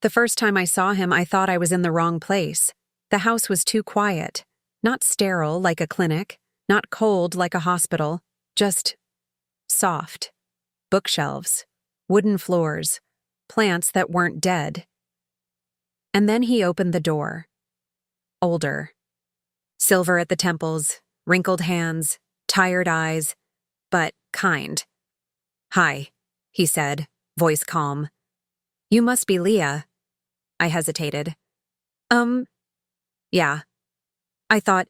The first time I saw him, I thought I was in the wrong place. The house was too quiet. Not sterile like a clinic, not cold like a hospital, just soft. Bookshelves, wooden floors, plants that weren't dead. And then he opened the door. Older. Silver at the temples, wrinkled hands, tired eyes, but kind. "Hi," he said, voice calm. "You must be Liah." I hesitated. Yeah. I thought,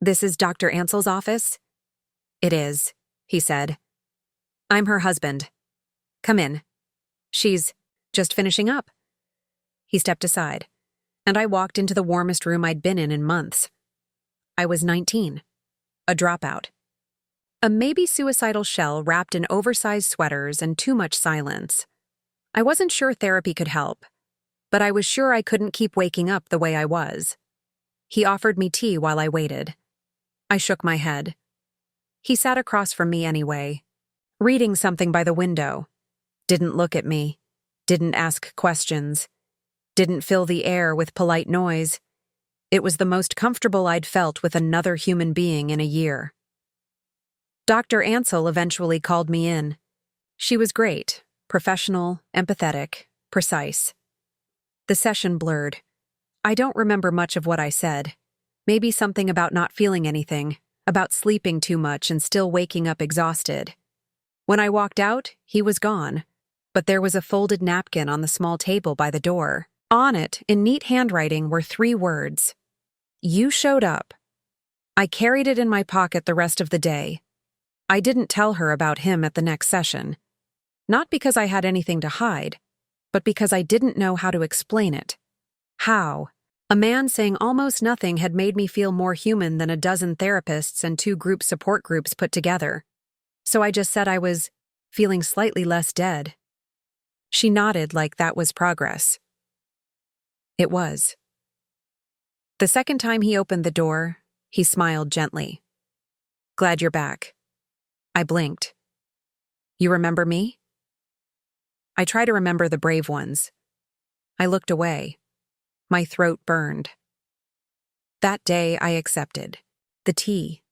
"This is Dr. Ansell's office?" "It is," he said. "I'm her husband. Come in. She's just finishing up." He stepped aside, and I walked into the warmest room I'd been in months. I was 19, a dropout. A maybe suicidal shell wrapped in oversized sweaters and too much silence. I wasn't sure therapy could help, but I was sure I couldn't keep waking up the way I was. He offered me tea while I waited. I shook my head. He sat across from me anyway, reading something by the window. Didn't look at me, didn't ask questions, didn't fill the air with polite noise. It was the most comfortable I'd felt with another human being in a year. Dr. Ansell eventually called me in. She was great, professional, empathetic, precise. The session blurred. I don't remember much of what I said. Maybe something about not feeling anything, about sleeping too much and still waking up exhausted. When I walked out, he was gone, but there was a folded napkin on the small table by the door. On it, in neat handwriting, were 3 words. "You showed up." I carried it in my pocket the rest of the day. I didn't tell her about him at the next session. Not because I had anything to hide, but because I didn't know how to explain it. How? A man saying almost nothing had made me feel more human than a dozen therapists and 2 group support groups put together. So I just said I was feeling slightly less dead. She nodded like that was progress. It was. The second time he opened the door, he smiled gently. "Glad you're back." I blinked. "You remember me?" I try to remember the brave ones. I looked away. My throat burned. That day I accepted. The tea.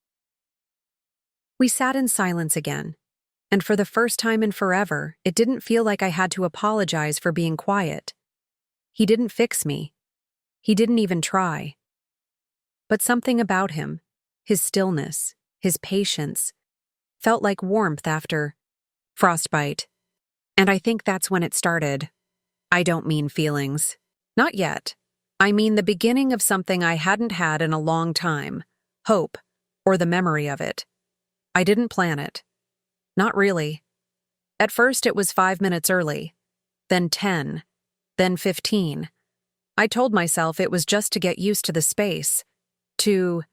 We sat in silence again, and for the first time in forever, it didn't feel like I had to apologize for being quiet. He didn't fix me. He didn't even try. But something about him, his stillness, his patience, felt like warmth after frostbite. And I think that's when it started. I don't mean feelings. Not yet. I mean the beginning of something I hadn't had in a long time. Hope, or the memory of it. I didn't plan it. Not really. At first it was 5 minutes early, then 10, then 15. I told myself it was just to get used to the space, to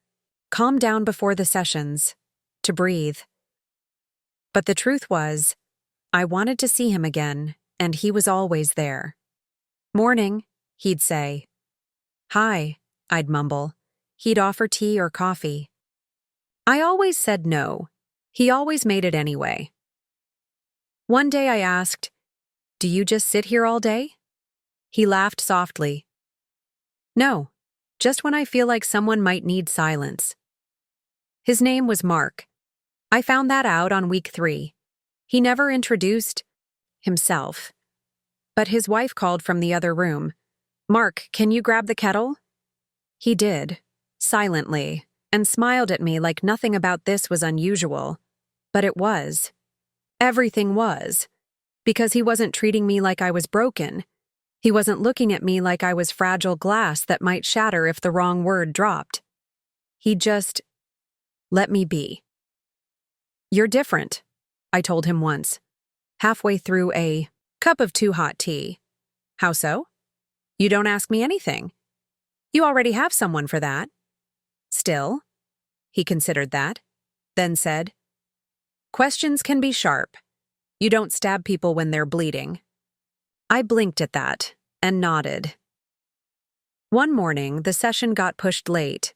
calm down before the sessions, to breathe. But the truth was, I wanted to see him again, and he was always there. "Morning," he'd say. "Hi," I'd mumble. He'd offer tea or coffee. I always said no. He always made it anyway. One day I asked, "Do you just sit here all day?" He laughed softly. "No, just when I feel like someone might need silence." His name was Mark. I found that out on week 3. He never introduced himself. But his wife called from the other room. "Mark, can you grab the kettle?" He did, silently, and smiled at me like nothing about this was unusual. But it was. Everything was. Because he wasn't treating me like I was broken. He wasn't looking at me like I was fragile glass that might shatter if the wrong word dropped. He just let me be. "You're different," I told him once, halfway through a cup of too hot tea. "How so?" "You don't ask me anything." "You already have someone for that." "Still." He considered that, then said, "Questions can be sharp. You don't stab people when they're bleeding." I blinked at that and nodded. One morning, the session got pushed late.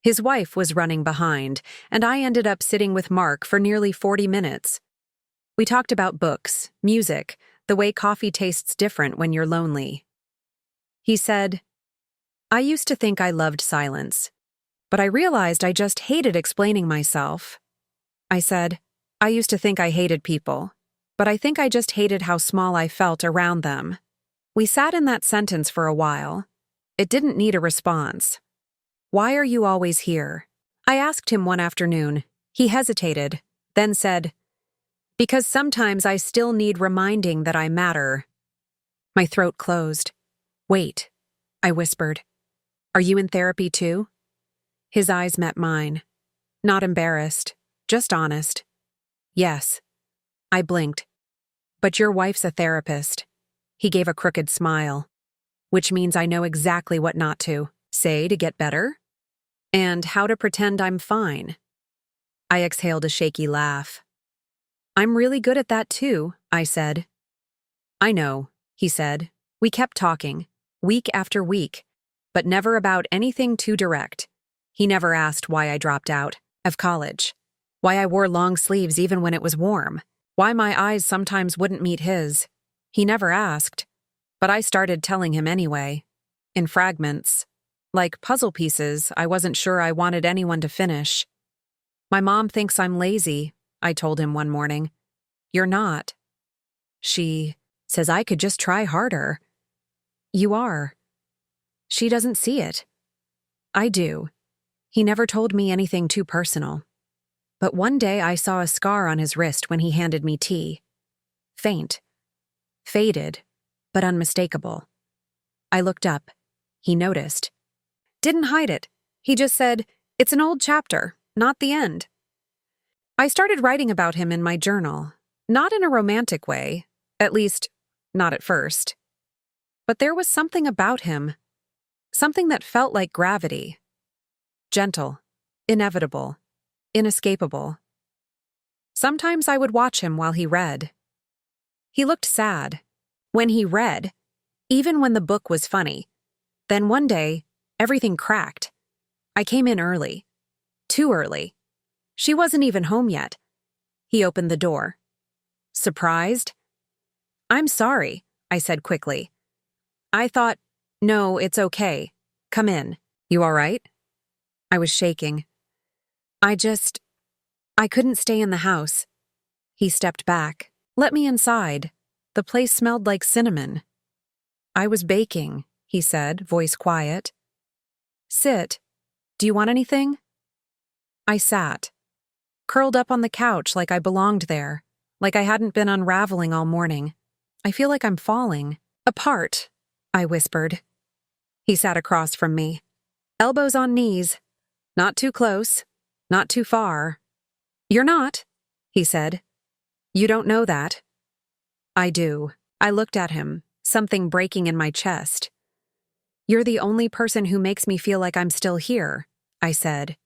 His wife was running behind, and I ended up sitting with Mark for nearly 40 minutes. We talked about books, music, the way coffee tastes different when you're lonely. He said, I used to think I loved silence, but I realized I just hated explaining myself. I said, I used to think I hated people, but I think I just hated how small I felt around them. We sat in that sentence for a while. It didn't need a response. Why are you always here? I asked him one afternoon. He hesitated, then said, because sometimes I still need reminding that I matter. My throat closed. Wait, I whispered. Are you in therapy too? His eyes met mine. Not embarrassed, just honest. Yes. I blinked. But your wife's a therapist. He gave a crooked smile. Which means I know exactly what not to say to get better? And how to pretend I'm fine. I exhaled a shaky laugh. I'm really good at that too, I said. I know, he said. We kept talking, week after week, but never about anything too direct. He never asked why I dropped out of college, why I wore long sleeves even when it was warm, why my eyes sometimes wouldn't meet his. He never asked, but I started telling him anyway, in fragments, like puzzle pieces I wasn't sure I wanted anyone to finish. My mom thinks I'm lazy, I told him one morning. You're not. She says I could just try harder. You are. She doesn't see it. I do. He never told me anything too personal. But one day I saw a scar on his wrist when he handed me tea. Faint. Faded, but unmistakable. I looked up. He noticed. Didn't hide it. He just said, it's an old chapter, not the end. I started writing about him in my journal, not in a romantic way, at least, not at first. But there was something about him, something that felt like gravity. Gentle, inevitable, inescapable. Sometimes I would watch him while he read. He looked sad. When he read, even when the book was funny. Then one day, everything cracked. I came in early. Too early. She wasn't even home yet. He opened the door. Surprised? I'm sorry, I said quickly. I thought, no, it's okay. Come in. You all right? I was shaking. I couldn't stay in the house. He stepped back. Let me inside. The place smelled like cinnamon. I was baking, he said, voice quiet. Sit. Do you want anything? I sat, curled up on the couch like I belonged there, like I hadn't been unraveling all morning. I feel like I'm falling. Apart, I whispered. He sat across from me. Elbows on knees. Not too close. Not too far. You're not, he said. You don't know that. I do. I looked at him, something breaking in my chest. You're the only person who makes me feel like I'm still here, I said.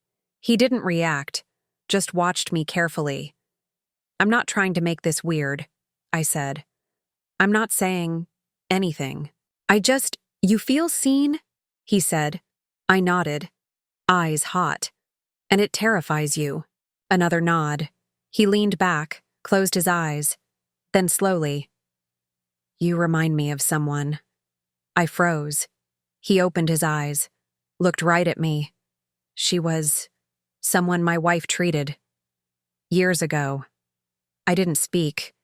He didn't react, just watched me carefully. I'm not trying to make this weird, I said. I'm not saying anything. You feel seen? He said. I nodded, eyes hot. And it terrifies you. Another nod. He leaned back, closed his eyes. Then slowly. You remind me of someone. I froze. He opened his eyes, looked right at me. She was someone my wife treated. Years ago. I didn't speak.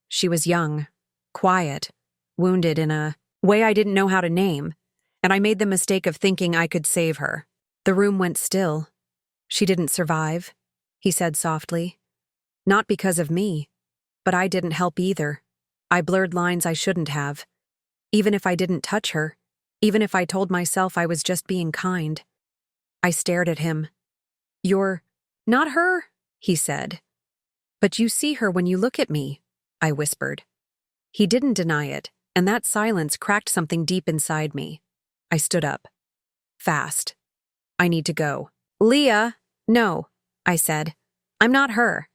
She was young, quiet, wounded in a way I didn't know how to name, and I made the mistake of thinking I could save her. The room went still. She didn't survive, he said softly. Not because of me, but I didn't help either. I blurred lines I shouldn't have. Even if I didn't touch her, even if I told myself I was just being kind. I stared at him. You're not her, he said. But you see her when you look at me, I whispered. He didn't deny it, and that silence cracked something deep inside me. I stood up. Fast. I need to go. Liah, no, I said. I'm not her.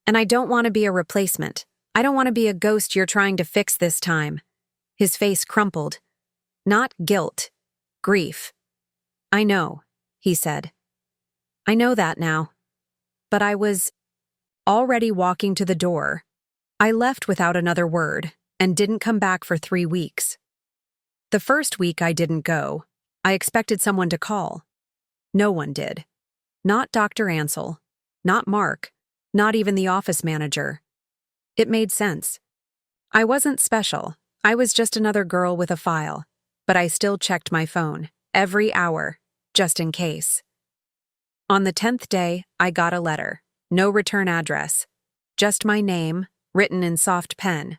And I don't want to be a replacement. I don't want to be a ghost you're trying to fix this time. His face crumpled. Not guilt. Grief. I know, he said. I know that now. But I was already walking to the door. I left without another word and didn't come back for 3 weeks. The first week I didn't go. I expected someone to call. No one did. Not Dr. Ansel. Not Mark. Not even the office manager. It made sense. I wasn't special. I was just another girl with a file. But I still checked my phone, every hour, just in case. On the 10th day, I got a letter. No return address. Just my name, written in soft pen.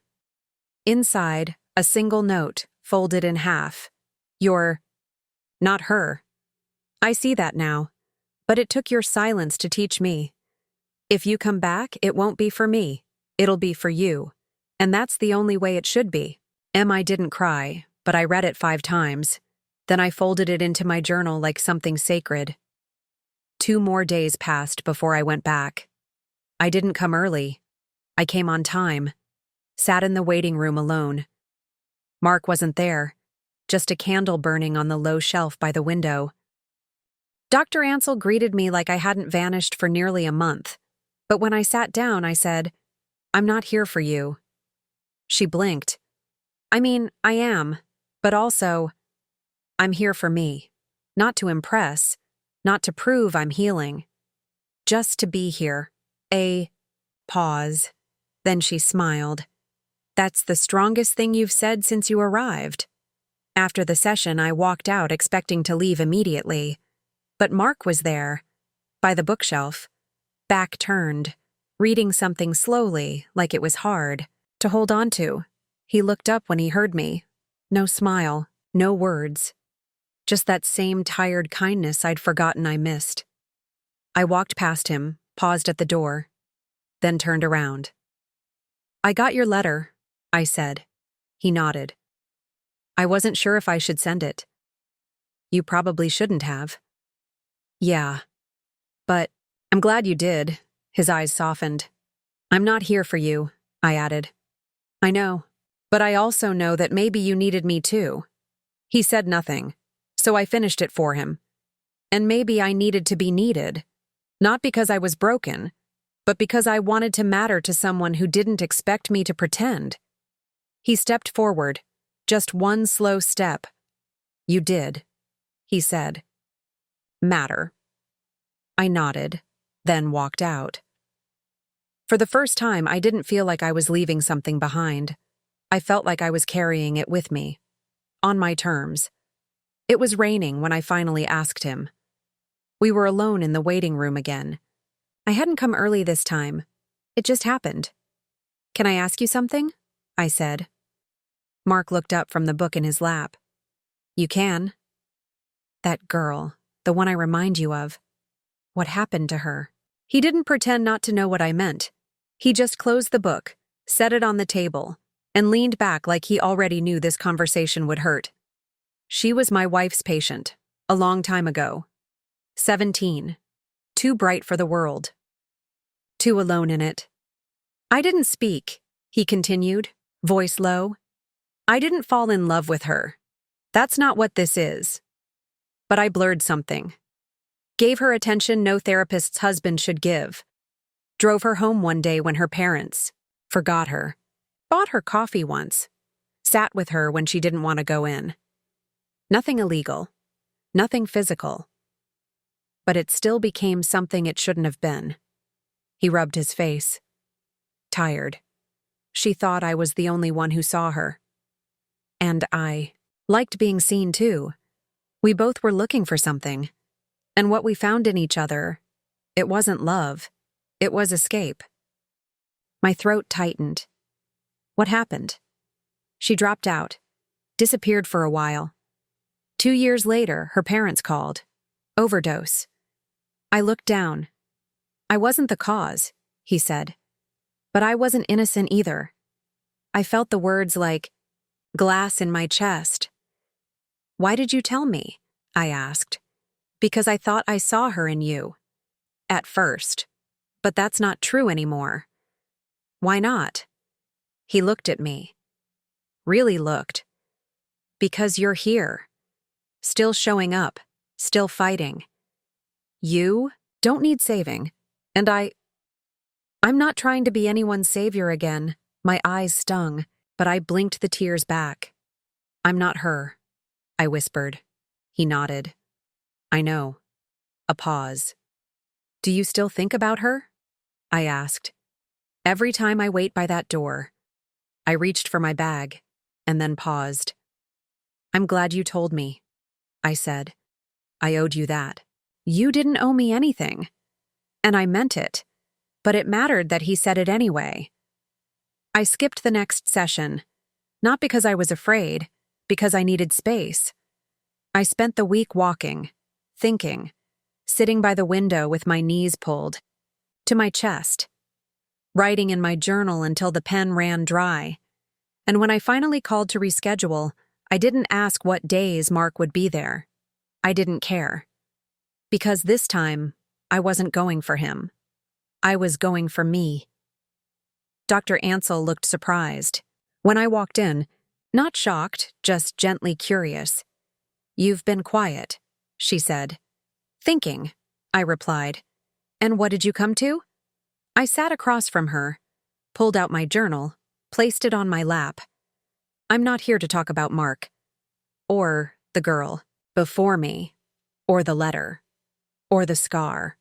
Inside, a single note, folded in half. You're not her. I see that now. But it took your silence to teach me. If you come back, it won't be for me. It'll be for you. And that's the only way it should be. I didn't cry, but I read it 5 times. Then I folded it into my journal like something sacred. 2 more days passed before I went back. I didn't come early. I came on time. Sat in the waiting room alone. Mark wasn't there. Just a candle burning on the low shelf by the window. Dr. Ansel greeted me like I hadn't vanished for nearly a month. But when I sat down, I said, "I'm not here for you." She blinked. I mean, I am, but also, I'm here for me. Not to impress, not to prove I'm healing. Just to be here. A pause. Then she smiled. That's the strongest thing you've said since you arrived. After the session, I walked out expecting to leave immediately. But Mark was there, by the bookshelf, back turned, reading something slowly, like it was hard to hold on to. He looked up when he heard me. No smile, no words. Just that same tired kindness I'd forgotten I missed. I walked past him, paused at the door, then turned around. "I got your letter," I said. He nodded. "I wasn't sure if I should send it." "You probably shouldn't have." "Yeah. But I'm glad you did." His eyes softened. "I'm not here for you," I added. "I know. But I also know that maybe you needed me too." He said nothing, so I finished it for him. And maybe I needed to be needed. Not because I was broken, but because I wanted to matter to someone who didn't expect me to pretend. He stepped forward, just one slow step. "You did," he said. "Matter." I nodded, then walked out. For the first time, I didn't feel like I was leaving something behind. I felt like I was carrying it with me. On my terms. It was raining when I finally asked him. We were alone in the waiting room again. I hadn't come early this time. It just happened. "Can I ask you something?" I said. Mark looked up from the book in his lap. "You can." "That girl, the one I remind you of. What happened to her?" He didn't pretend not to know what I meant. He just closed the book, set it on the table, and leaned back like he already knew this conversation would hurt. "She was my wife's patient, a long time ago. 17. Too bright for the world. Too alone in it." I didn't speak, he continued, voice low. "I didn't fall in love with her. That's not what this is. But I blurred something. Gave her attention no therapist's husband should give. Drove her home one day when her parents forgot her. Bought her coffee once. Sat with her when she didn't want to go in. Nothing illegal. Nothing physical. But it still became something it shouldn't have been." He rubbed his face. "Tired. She thought I was the only one who saw her. And I liked being seen too. We both were looking for something. And what we found in each other, it wasn't love. It was escape." My throat tightened. "What happened?" She dropped out. Disappeared for a while. 2 years later, her parents called. Overdose. I looked down. "I wasn't the cause," he said. "But I wasn't innocent either." I felt the words like glass in my chest. "Why did you tell me?" I asked. "Because I thought I saw her in you. At first. But that's not true anymore." "Why not?" He looked at me. Really looked. "Because you're here. Still showing up. Still fighting. You don't need saving. And I'm not trying to be anyone's savior again." My eyes stung, but I blinked the tears back. "I'm not her." I whispered. He nodded. I know. A pause. Do you still think about her? I asked. Every time I wait by that door. I reached for my bag, and then paused. I'm glad you told me, I said. I owed you that. You didn't owe me anything. And I meant it, but it mattered that he said it anyway. I skipped the next session, not because I was afraid, because I needed space. I spent the week walking, thinking, sitting by the window with my knees pulled to my chest, writing in my journal until the pen ran dry. And when I finally called to reschedule, I didn't ask what days Mark would be there. I didn't care. Because this time, I wasn't going for him. I was going for me. Dr. Ansel looked surprised. When I walked in, not shocked, just gently curious. You've been quiet, she said. Thinking, I replied. And what did you come to? I sat across from her, pulled out my journal, placed it on my lap. I'm not here to talk about Mark, or the girl before me, or the letter, or the scar,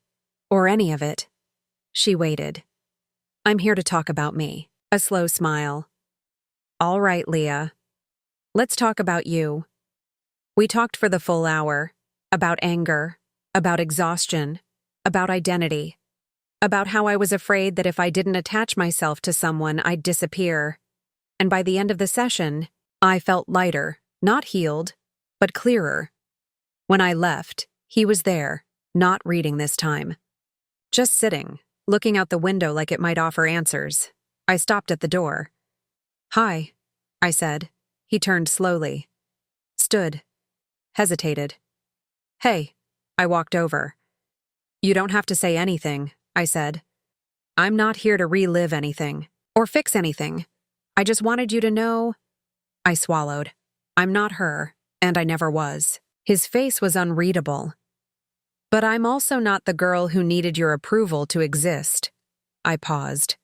or any of it. She waited. I'm here to talk about me. A slow smile. All right, Liah. Let's talk about you. We talked for the full hour, about anger, about exhaustion, about identity, about how I was afraid that if I didn't attach myself to someone, I'd disappear. And by the end of the session, I felt lighter, not healed, but clearer. When I left, he was there, not reading this time. Just sitting, looking out the window like it might offer answers. I stopped at the door. Hi, I said. He turned slowly. Stood. Hesitated. Hey, I walked over. You don't have to say anything, I said. I'm not here to relive anything, or fix anything. I just wanted you to know. I swallowed. I'm not her, and I never was. His face was unreadable. But I'm also not the girl who needed your approval to exist. I paused.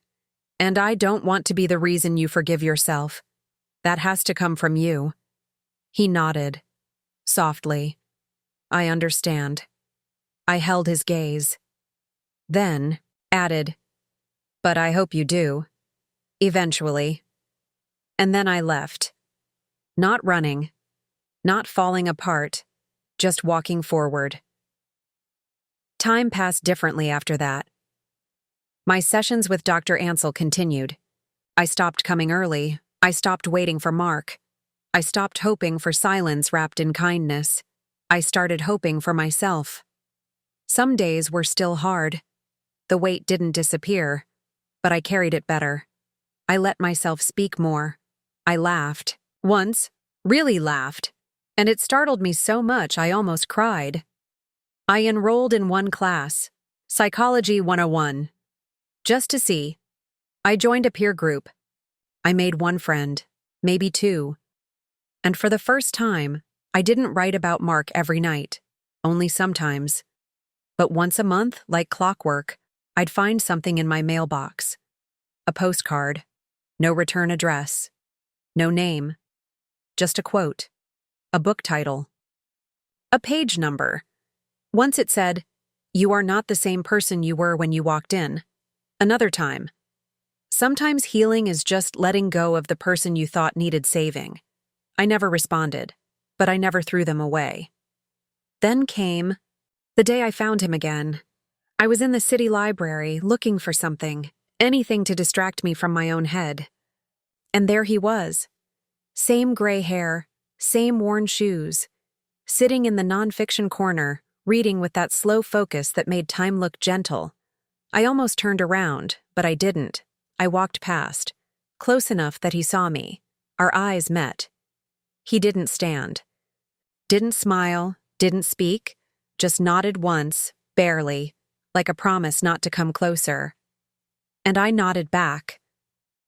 And I don't want to be the reason you forgive yourself. That has to come from you. He nodded. Softly. I understand. I held his gaze. Then added, but I hope you do. Eventually. And then I left. Not running. Not falling apart. Just walking forward. Time passed differently after that. My sessions with Dr. Ansel continued. I stopped coming early. I stopped waiting for Mark. I stopped hoping for silence wrapped in kindness. I started hoping for myself. Some days were still hard. The weight didn't disappear, but I carried it better. I let myself speak more. I laughed. Once, really laughed. And it startled me so much I almost cried. I enrolled in one class, Psychology 101. Just to see. I joined a peer group. I made one friend, maybe two. And for the first time, I didn't write about Mark every night, only sometimes. But once a month, like clockwork, I'd find something in my mailbox. A postcard, no return address, no name, just a quote, a book title, a page number. Once it said, "You are not the same person you were when you walked in." Another time, "Sometimes healing is just letting go of the person you thought needed saving." I never responded, but I never threw them away. Then came the day I found him again. I was in the city library looking for something, anything to distract me from my own head. And there he was. Same gray hair, same worn shoes, sitting in the nonfiction corner, reading with that slow focus that made time look gentle. I almost turned around, but I didn't. I walked past, close enough that he saw me. Our eyes met. He didn't stand. Didn't smile, didn't speak, just nodded once, barely, like a promise not to come closer. And I nodded back.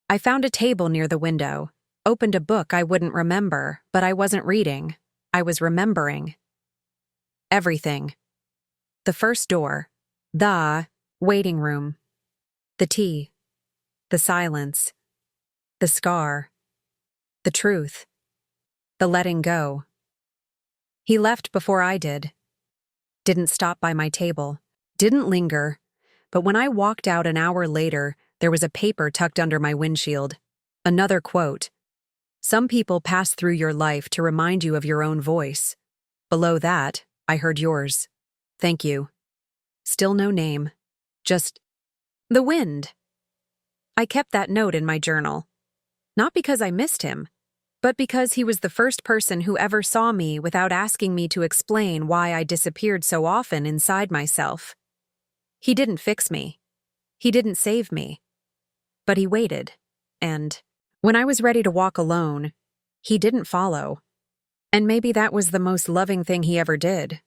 I found a table near the window, opened a book I wouldn't remember, but I wasn't reading. I was remembering. Everything. The first door. The waiting room. The tea. The silence. The scar. The truth. The letting go. He left before I did. Didn't stop by my table. Didn't linger. But when I walked out an hour later, there was a paper tucked under my windshield. Another quote. Some people pass through your life to remind you of your own voice. Below that, I heard yours. Thank you. Still no name. Just the wind. I kept that note in my journal. Not because I missed him, but because he was the first person who ever saw me without asking me to explain why I disappeared so often inside myself. He didn't fix me. He didn't save me. But he waited, and when I was ready to walk alone, he didn't follow. And maybe that was the most loving thing he ever did.